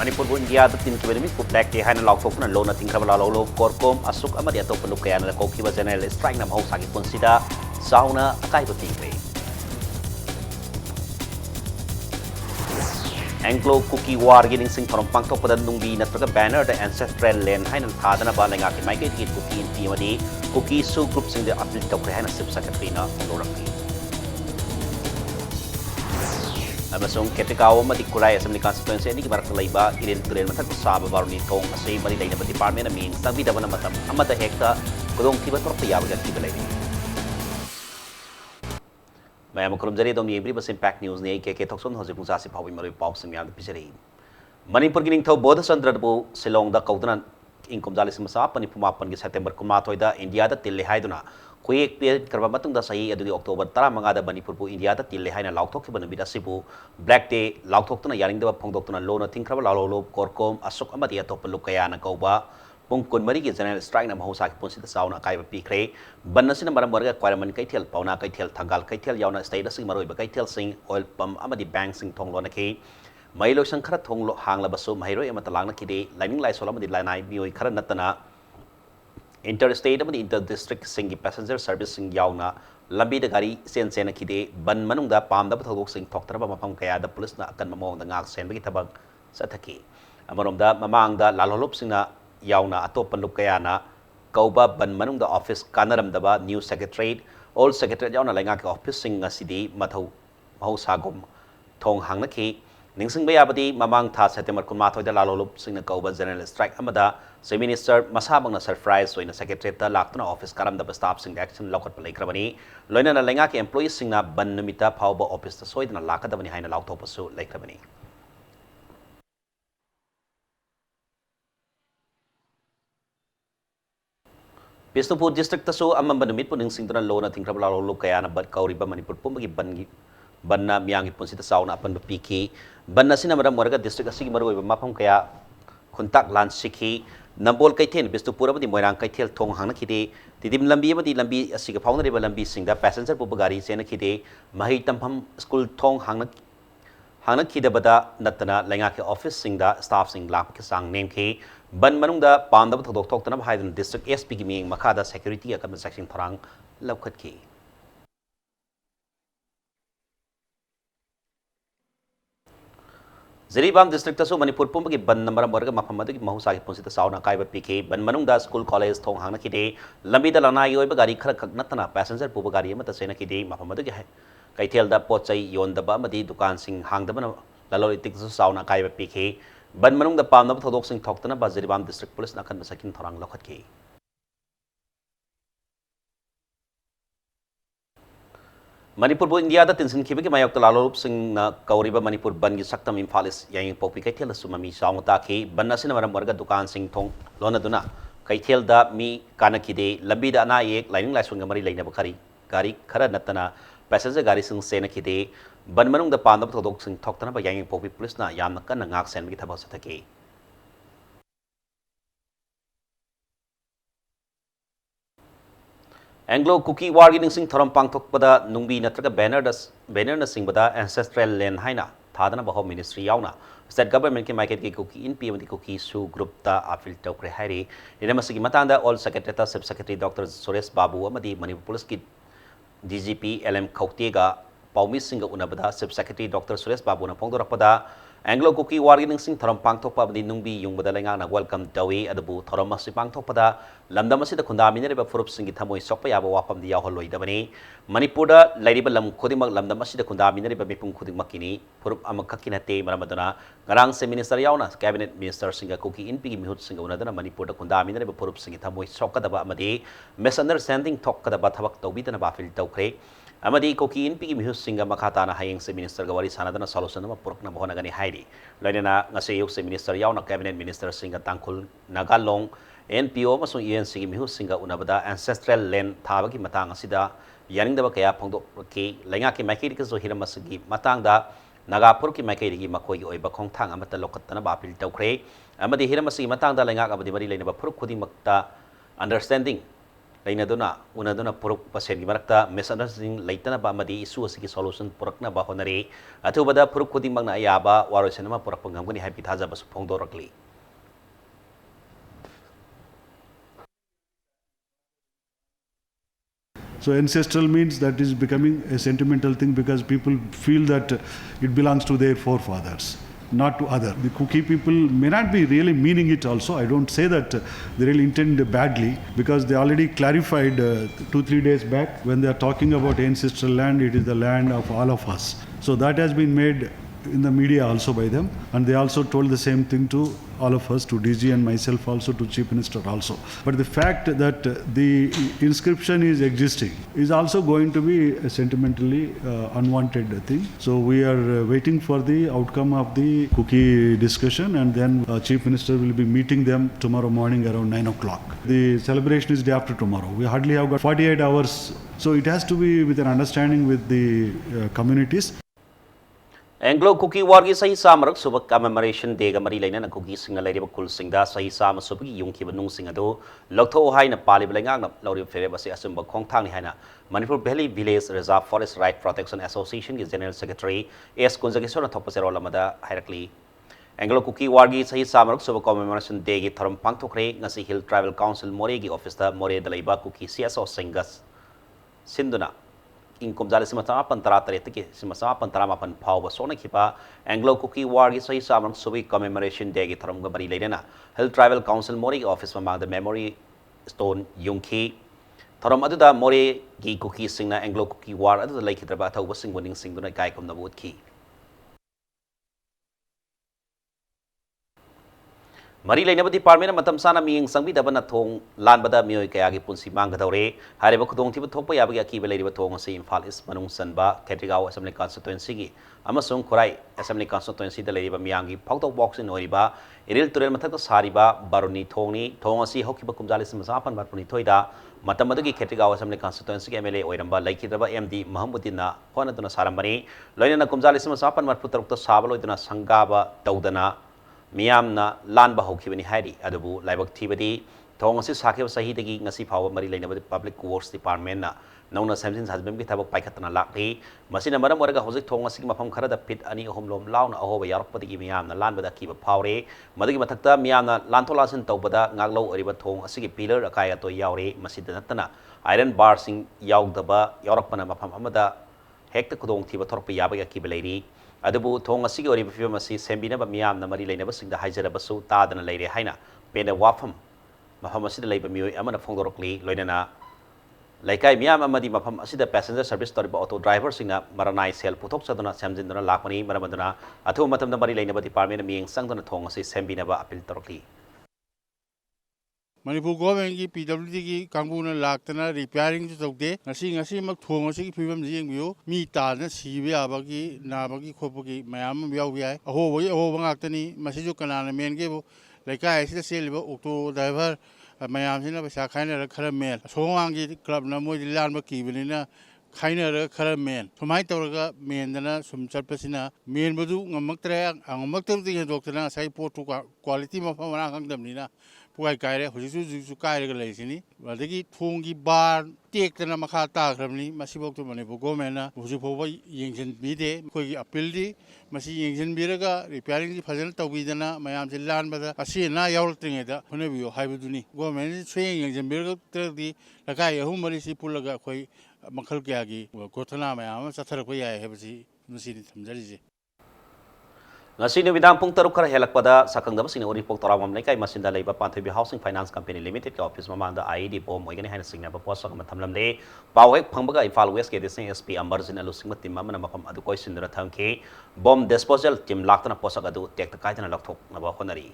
Manipur India the tin kibani ku black day haina lauk na lo na ting khraba lo korkom asuk amadi atop lu kaya na ko kiba general strike na mau sagi ponsida sauna akai ko tingre Anglo cookie war gining sing from pangtok padan nungbi na traga banner the ancestral land haina thadana ba lenga ke maike ki cookie in timadi cookie su group sing the apil tok haina sip secretary na lorakki amasong ketikaw mati kulay assembly constituency ni kibarak layba irin tulen matak usaba baruni kong asay mali layna ba department na means sabi daw na matam amada hekta kudong kiba torpa yabagan kiba layni मैं मकरमजरी दम येब्री बस impact news ने के थोक्सन हजे पुंसा से पावी मरे पाव समयाद पिजरे Manipur ginning थौ बोध चंद्रबो सिलोंग दा कौदना इंकम जालिस मसा पनिपुर मापन के सेप्टेम्बर कुमाथोय दा इंडिया दा तिल्ले हाइदुना कुएक पे करबा मतुंग दा सही अदुगी अक्टोबर 15 दा मणिपुर पु इंडिया दा तिल्ले हाइना लाउथोक बन बिदा सिबु ब्लैक डे लाउथोक्तुना यारिंग दा फोंगदोक्तुना लोना थिंखरबा लालो कोरकोम अशोक अमदी अतोप लुकया ना कौबा पुंग कुनमरी के जनरल स्ट्राइक ना महौसा की पुंसित साउना कायबा पिखरे बन्नसिन मरम वर्ग क्वारमन कैथेल पौना कैथेल थंगाल कैथेल यावना स्टेट सिंग मरोइबा कैथेल सिंग ऑयल पंप अमदी बैंक सिंग थोंगलो नखे मैलो संखर थोंगलो हांगलबसु महिरो एमत लांगना किदे लाइनिंग लाइसोल अमदी लाइनाइ मियोइ खर नतना इंटर स्टेट अमदी इंटर डिस्ट्रिक्ट सिंग की पैसेंजर सर्विस सिंग यावना लंबी द गाड़ी सेन सेन किदे बन मनुंग दा पामदा थोदोक सिंग थोक्तरबा मफम कया दा पुलिस ना अकन ममोंग दा ngak sen बगी थबक सथकी अमरोम दा ममांग दा लालोलोप सिंग ना यावना अतोप लुकयाना कौबा बन मनुंग दा ऑफिस कानरम दबा न्यू सेक्रेटरीट ओल्ड सेक्रेटरीट यावना लेंगा के ऑफिस सिंग ngasidi mathau mahusagum thong hangnaki ningsing bayabadi mamang tha September 15 दा लालोलोप सिंग ना कौबा जनरल स्ट्राइक अमदा से मिनिस्टर मसाबंग ना सरप्राइज होइना सेक्रेटरीट दा लाक्तना ऑफिस कारम दबा स्टाफ सिंग एक्शन लौकत पलेक्रबनी लोइना ना लेंगा के एम्प्लॉई सिंग ना बन नमिता फावबा ऑफिस दा सोइदना लाकदबनी हाइना लाउथोपसु लेक्रबनी बिष्णुपुर डिस्ट्रिक्ट तसो अमंबन मिट पुनिंग सिंगतना लोना थिंखरबला लो कयाना बद कौरिबा मणिपुर पुंबगी बनना मियांगी पुंसित साउना अपन पीखी बनना सिना मरम वर्ग डिस्ट्रिक्ट असिगी मरोइबा माफम कया खुंताक लान सिखी नंबोल कैथेन बिष्णुपुर अबदी मोइरांग कैथेल थोंग हांगना खिदे तिदिम लंबी अबदी लंबी असिगा फाउनरेबा लंबी सिंगदा पैसेंजर पुब गाड़ी सेना खिदे मही तंफम स्कूल थोंग हांगना खिदबदा नतना लेंगा के ऑफिस सिंगदा स्टाफ सिंग लाप के सांग नेम के बन मनुंगदा पामदब थोदोक थोक्तना हाइदन डिस्ट्रिक्ट एसपी की मिंग मखादा सिक्योरिटी अकम सेक्शन थोरांग लौखत की जिरीबाम डिस्ट्रिक्ट तसो मणिपुर पुंबगी बन नंबर वर्ग मफम अदुगी महौसा की पुंसित साउना कायबा पिखे बन मनुंगदा स्कूल कॉलेज थोंग हांगना खिदे लंबी द लनाई ओइबा गाड़ी खर खक नतना पैसेंजर पुब गाड़ी अमत सेना खिदे मफम अदुगी है कैथेल दा पोचै योंदबा मदी दुकान सिंग हांगदबन ललोलितिक साउना कायबा पिखे बन मनुंग द पामनब थोदोक सिंग थोक्तना बाजिरिबाम डिस्ट्रिक्ट पुलिस नखन मसकिन थोरांग लखत की मणिपुर बु इंडिया दा तिनसिन खिबे के मायक लालोरूप सिंग न कौरिबा मणिपुर बन की सक्तम इम्फालिस याई पोपी कैथेल सुममी साउंगता की बन नसिन मरम वर्ग दुकान सिंग थोंग लोनदुना कैथेल दा मी कानखिदे लंबी दा ना एक लाइनिंग लाइसुंग मरी लेना बखरी गाड़ी खरा नतना पैसेंजर गाड़ी सिंग सेना खिदे बन मनुंग द पांदब थोदोक सिंग थोक्तना बा याई पोपी पुलिस ना याम कन ngak sen बगी थबक सथके एंग्लो कुकी वार की निंग थरम पांगथोकपदा नुंबी नत्रगा बैनर न सिंगबदा एंसेस्ट्रल लैंड हाइना थादना बहो मिनिस्ट्री यावना स्टेट गवर्नमेंट के माइकेट की कुकी इन पी एमदी कुकी सु ग्रुप ता अपील तौक्रे हाइरे इनमसगी मतांदा ऑल सेक्रेटरी सब secretary doctor Suresh Babu अमदी Manipur police की डीजीपी एलएम खौतेगा पाउमी सिंग उनबदा सब सेक्रेटरी डॉक्टर सुरेश बाबू न फोंदोरपदा एंग्लो कुकी वार की निंग थरम पांगथोकपा अमदी नुंबी युंगबदा लेंगा ना वेलकम तवे अदबु थरम मसि पांगथोकपदा लमदम असिदा खुंदामिनरेबा फुरुप सिंगी थमोय सोकपा याबा वाफमदि यावहलोइदबनी मणिपुर दा लैरिबा लम खुदिमक लमदम असिदा खुंदामिनरेबा मिपुंग खुदिमककिनी फुरुप अमखक्की नते मरमदना ngaraang से मिनिस्टर यावना कैबिनेट मिनिस्टर सिंगा कुकी इनपी की मिहुत सिंगा उनदना मणिपुर दा खुंदामिनरेबा फुरुप सिंगी थमोय सोकदबा अमदि मिसअंडरस्टैंडिंग थोकदबा थबक तौबिदना बाफिल तौखरे अमदी कोकी इनपी की मिहुत सिंगा मखाताना हायेंग से मिनिस्टर गवारी सानादना सॉल्यूशन अमा पुरकना बहनगनी हाइरी लोइना ngase yok से मिनिस्टर यावना कैबिनेट मिनिस्टर सिंगा तांखुल नागालोंग एनपीओ मसुंग यूएनसी की मिहुत सिंगा उनबदा एंसेस्ट्रल लैंड थाबगी मतांग असिदा यानिंगदबा कया फोंदोके लैंगा के माइकेरी के जो हिरमसगी मतांगदा नागापुर की माइकेरी की मखोई ओइबा खोंथांग अमत लोकतना बापिल तौखरे अमदी हिरमसगी मतांगदा लैंगा अबदी मरी लेनबा फुरुक खुदी मक्ता understanding lainaduna unaduna puruk pasen gi marakta misunderstanding laitana ba madi isu asigi solution purakna ba honari athubada puruk khuding bangna ayaba warosenama purak pangamgani happy thaja basu phongdorakli. So ancestral means that is becoming a sentimental thing because people feel that it belongs to their forefathers, not to other. The Kuki people may not be really meaning it also. I don't say that they really intend badly because they already clarified 2-3 days back when they are talking about ancestral land, it is the land of all of us. So that has been made in the media also by them, and they also told the same thing to all of us, to DG and myself also, to Chief Minister also. But the fact that the inscription is existing is also going to be a sentimentally unwanted thing. So we are waiting for the outcome of the Kuki discussion, and then Chief Minister will be meeting them tomorrow morning around 9 o'clock. The celebration is day after tomorrow. We hardly have got 48 hours. So it has to be with an understanding with the communities. Anglo Cookie War is a summer subak commemoration day Gamari Lane and Cookie Singer Lady Kul Singa, Sai Sama Subi, Yunki Nung Singado, Lotto Hina Pali Blangang, Lori Ferrebasi Asumba Kong Tang Hana, Manipur Belly Village Reserve Forest Right Protection Association is General Secretary, S. Kunzagisona Topaserola Mada Hierarchy. Anglo Cookie War is a summer subak commemoration day, Thorum Pantokre, Nasi Hill Tribal Council Moregi Officer, More de Laiba Cookie CSO Singas Sinduna. Income jali simasa pantara taretiki simasa pantara mapan power sona kipa Anglo Cookie War is a summer subi commemoration day gitarum gabari lena Hill Tribal Council Mori office among the memory stone Yunki Thorum aduda Mori gi cookie singna Anglo Cookie War adu like hitrabata was sing winning sing duna kai kum the wood key. Mari lainaba department matam sana miyeng sangbi dabana thong lanbada miyoy kayagi punsi manggadawre hariba khudong thiba thokpa yabagi akiba leiriba thong ase Imphal East manung sanba Khetrigao Assembly Constituency gi amasung Khorai Assembly Constituency da leiriba miyangi phautok box in oiriba iril turel mathakta sariba baroni thongni thong ase hokiba kumjali simasapan baroni thoida matam adugi Khetrigao Assembly Constituency gi MLA oiramba laikidaba MD Mahamuddinna honaduna sarambani loinana kumjali simasapan marputarukta sabaloiduna sangaba tawdana Miamna land bahokibani hari adabu laibak thibadi thong asi sakhe sahi degi ngasi phawa mari lainaba public works department na nauna samjin sajbem ki thabak paikhatna lakhi masina maram oraga hojik thong asi mafam khara da pit ani ahom lom launa ahoba yarokpadi gi miamna land bada kiba phawre madagi mathakta miamna lantolasin tawbada ngaklo ariba thong asi gi pillar akaya to yaure masida natana iron bar sing yaugdaba yarokpana mafam amada hekta khudong thiba thorpa yabaga kiba leiri Adabu thong asigi ori bifim asi sembina ba miyam na mari lainaba singda haijara basu tadana leire haina pena wafam mafam asida leiba mioi amana phongdorokli loinana laikai miyam amadi mafam asida passenger service toriba auto driver singna maranai sel puthok chaduna samjinduna lakmani maramaduna athu matamda mari lainaba department miyeng sangduna thong asi sembina ba appeal torokli Manipur government ki PWD ki kangbu na laktana repairing to tokde ngasi mak thong asi ki phibam jing biu mi ta na sibe aba ki na ba ki khopo ki mayam biau bi ai aho bangaktani masi ju kanana men ge bu laikai asi se liba auto driver mayam sina pesa khaina ra khara mel songwang ki club na moi lan ba ki binina khaina ra khara men thumai tawraga men dana sum charpasina men badu ngamak tra angamak tar ti doktana sai potu quality ma fa mana kang dam ni na Puai Kaire, Husu Kaire Galazini, Vadaki Tungi Bar, take the Namakata Grammy, Massibok to Manipu Gomena, Husupova, Yingin Bide, Koi Apildi, Massi Yingin Biraga, repairing the Pazan Tawidana, Mayam Land, but I see na Yaulting, whenever you Hibuduni. Gomen saying Yingin Birga 30, Lakai, Humarisi Pulaga, Koi Makalgagi, Kotana, Mayam, Satarakoya, have seen Tamzari. Ngasi numitang pung taruk kara helakpada sakang dama sing ori pok torawam lekai masinda leiba Panthabi Housing Finance Company Limited ka office mamanda ID bom oigani haina singna ba posa ka mathamlam le pawek phangbaga Imphal West ke desing SP Amarjin alusing matim mamana mapam adu koi sindra thangke bom disposal team laktana posa ka du tek takaitana lakthok na ba honari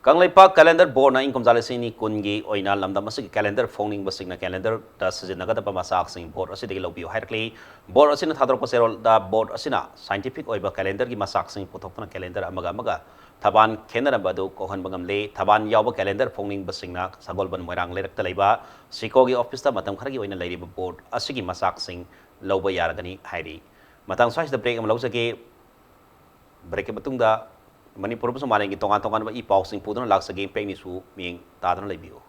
Kanglaipa calendar board na income jalasini kungi oina lamda masig calendar phoning basig calendar da sajinaga da pamasak sing board asidi lobiyo hierarchy board asina thadrok paserol da board asina scientific oiba calendar gi masak sing puthokna calendar amaga thaban khenara badu kohan bangam le thaban yawba calendar phoning basingna sagolban moirang lerak talaiba siko gi office ta matam khara gi oina leiriba board asigi masak sing loba yaragani hairi matang swais da break am lawsa ke break ke batung da Manipur bu sumane gi tongan ba I paw sing pudon laksa ge impact ni su ming ta dan lebiu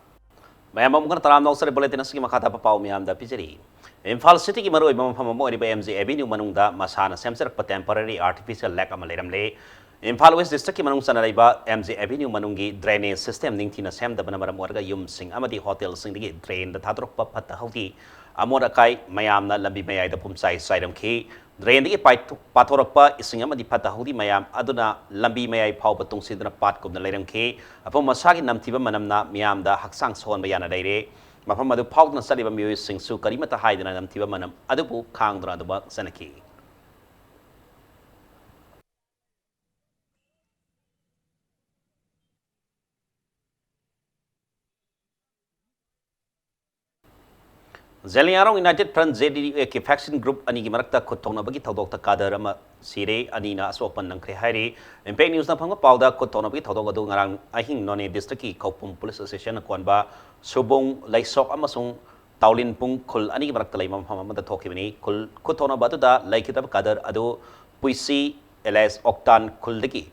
mayam am kan taram nawsare bulletin asigi makata pa paw miyam da pijeri Imphal City ki maroi mama phama mo ri MJ Avenue manung da masana semser pa temporary artificial lake am leram le Imphal West District ki manung sana ba MJ Avenue manung gi drainage system ning thina sem da bana maram warga yum sing amadi hotel sing digi drain da thadrok pa phatta hauti amor akai mayam na lambi mayai da pumsai sairam ki drain digi pai pathorok pa ising amadi phatta hauti mayam aduna lambi mayai phau pa tung sidna pat kum na leram ki apom masagi namthiba manam na miyam da haksang son ba yana daire mafam adu phawdna saliba miyo sing su karimata haidna namthiba manam adubu khangdra aduba sanaki Zeliarong United Front ZDA ki faction group ani gi marakta khotthongna bagi thodok ta kadar ama sire ani na asopan nangkhre hairi impact news na phangwa pawda khotthongna bagi thodok adu ngarang ahing none district ki khopum police station konba subong laisok amasung taulin pung khul ani gi marakta laimam phama da thokibani khul khotthongna badu da laikita kadar adu puisi ls oktan khul degi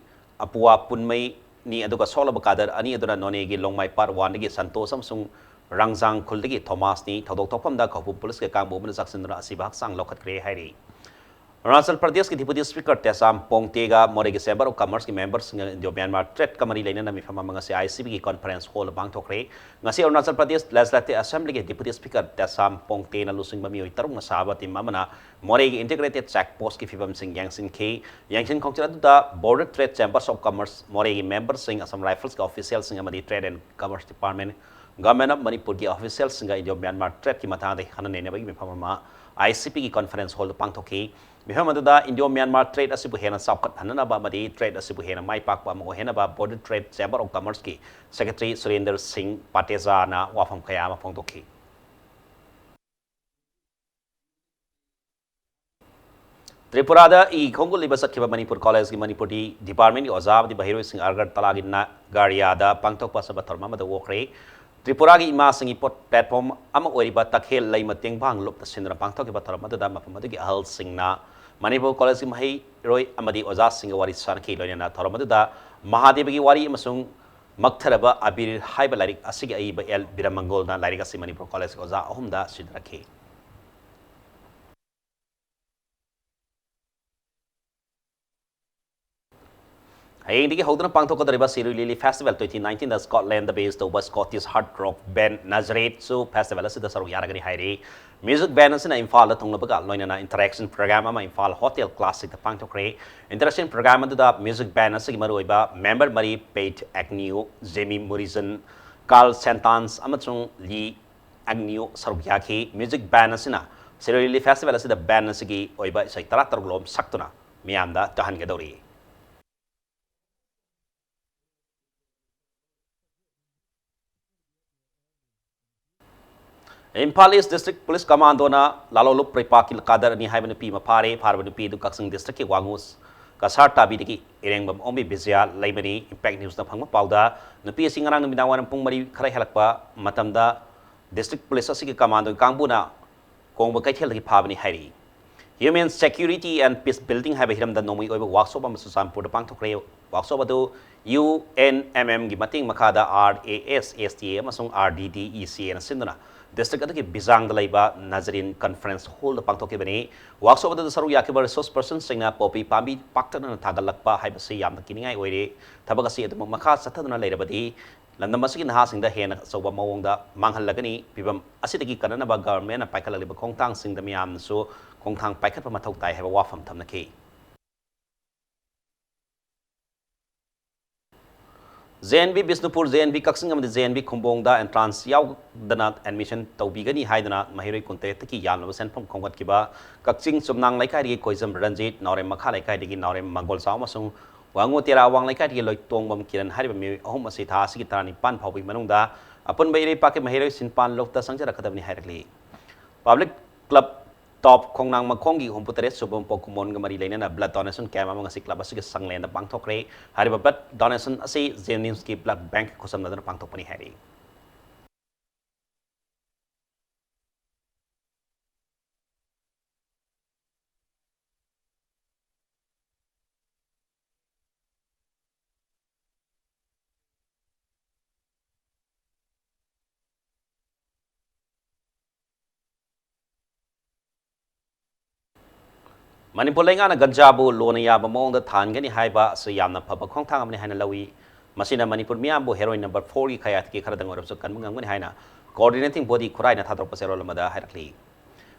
apua punmai ni aduga solaba kadar ani aduna none gi longmai par wan gi santos amsung Rangjang Kuldigi Thomas ni thodok tokpam da khopum police ke kang bomna saksindra asibak sang lokhat kre hairi Arunachal Pradesh ki deputy speaker Tesam Pongtega Moregi Chamber of Commerce ki members Indo Myanmar Trade Kamari laina na mi phama mga si ICB ki conference hall bang thokre ngasi Arunachal Pradesh Legislative Assembly ki deputy speaker Tesam Pongte na lusing bami oi tarung na saba tim mamana Moregi integrated check post ki phibam sing yangsin ke yangsin khongchara da border trade chambers of commerce Moregi members sing Assam Rifles ka officials sing amadi trade and commerce department Government of Manipur ki officials singa Indo Myanmar trade ki matang de hanan ne bagi mifama ICP ki conference hall pangthoki mifama da Indo Myanmar trade asibu hena sapkat hanana ba madi trade asibu hena mai pak ba mo hena ba border trade chamber of commerce ki secretary Surinder Singh Pateza na wafam kaya ma pangthoki Tripura da I Khongul liba sakhiba Manipur College ki Manipur di department ki ozab di bahiro sing argar talagi na garia da pangthok pa sa tharma ma da wokre Tripura ki ima singi pot platform ama oiriba takhel lai mateng bang lop ta sinra pangthok ki batar ma da mafam ki ahal singna Manipur College ki mahi roi amadi oza singa wari san ki loina na tharma da Mahadev ki wari amasung magtharaba abir haiba larik asigi ai ba el biramangol na larik asi Manipur College ki oza ahum da sidrakhi Hayeng digi hodna pangthok kadariba Siru Lily Festival 2019 da Scotland based over Scottish hard rock band Nazareth so festival asida saru yaragani hairi music band asina Imphal da thongna baga loina na interaction program ama Imphal Hotel Classic da pangthok re interaction program da music band asigi maroiba member mari Pate Agnew Jamie Morrison Carl Santans amachung Lee Agnew saru yakhi music band asina Siru Lily Festival asida band asigi oiba sai taratar glom saktuna miyamda tahan gadori Imphal East District Police Commando na lalolup prepakil kadar ni haiban pi mapare pharban pi du kaksing district ki wangus kasar tabi diki irengbam ombi bizya laimani impact news na phangma pauda nupi singarang numinawan pung mari khara helakpa matamda district police asigi commando kangbuna kongba kaithel ki phabani hairi Human Security and Peace Building haiba hiram da nomui oiba workshop am susampur da pangthokre workshop adu UNMM gi mating makada RAS STA amasung RDDEC na sinduna district adu ki bizang da laiba Nazarene conference hall da pangthoke bani workshop adu saru yakiba resource person singna popi pambi paktana thagalakpa haiba se yamna kiningai oire thabak asi adu makha sathaduna leirabadi Landam masigi naha singda hena soba mawongda manghallagani pibam asidagi kanana ba government na paikhalaliba khongtang singda miyam so khongthang paikhatpa mathau tai haiba wafam thamnaki JNB Bisnupur JNB Kaksing amadi JNB Khumbongda entrance yaw dana admission tawbigani haidana mahiroi kunte taki yamna senpham khonggat kiba Kaksing sumnang laikai ri koizam Ranjit Naurem makha laikai digi Naurem Mangol saw masung Wangu tira wang laikai digi loi tongmam kiran hariba mi ahum asi tha asigi tarani pan phawbi manungda apun bayri pake mahiroi sinpan lokta sangjara kadabni hairakli Public Club Top Kongnang Makongi Humputare Subum Pokumon Gamari Lena Blood Donation Cam among a club as a sangland Bangtokre, Hariba Blood Donation as a Zeninski Blood Bank Kosam Pangtopani Harry. Manipur lenga ganjabu lona yaba mong thangani haiba so yamna phaba khongthang amni haina lawi masina Manipur miambu heroine number 4 ki khayat ki kharadang orab so kanmung ngani haina coordinating body khurai na thadrop pasero lamada hairakli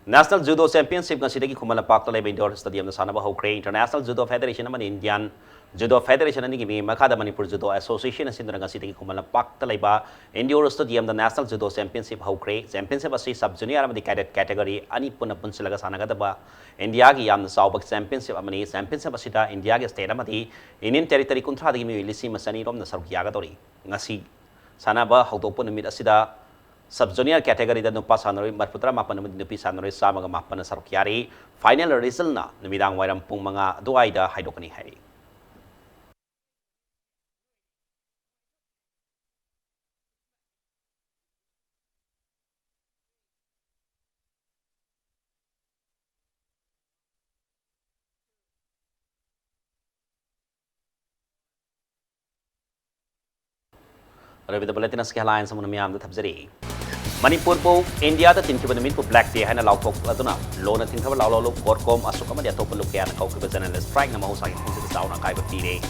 National Judo Championship ngasi khumala pak to lebe indoor stadium na sanaba hokre International Judo Federation amani Indian Judo Federation ani gi makada Manipur Judo Association asindra ngasi khumala pak to leba indoor stadium the National Judo Championship hokre championship asi sub junior amadi cadet category ani puna punsilaga sanaga daba India ki yam saubak championship amani championship asida India ki state amadi Indian territory kunthra digi mi lisi masani rom na saruk yaga tori ngasi sanaba hokdok pun numit asida sub junior category da nupa sanori marputra mapan numit nupi sanori samaga mapan saruk yari final result na numidang wairam pung mga duai da haidokani hai Revi the bulletin as headlines among the Amda Tabzeri. Manipur po India the tin kiban po black day hana law talk aduna loan tin kaba law law korkom asukama dia top look yan kau kiba journalist strike na mahusay kung sa taon ang kaiba tire.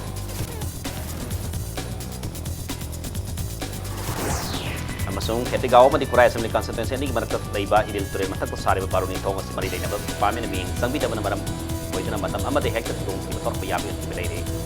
Amasung ketigaw ma di kuray sa mga constituency ni marakat daiba idil ture matak ko sari baru ni tonga si Marilena ba pami na ming sangbi da maram ko ito na matam ama de hekta tung ki motor ko yabi ti bilay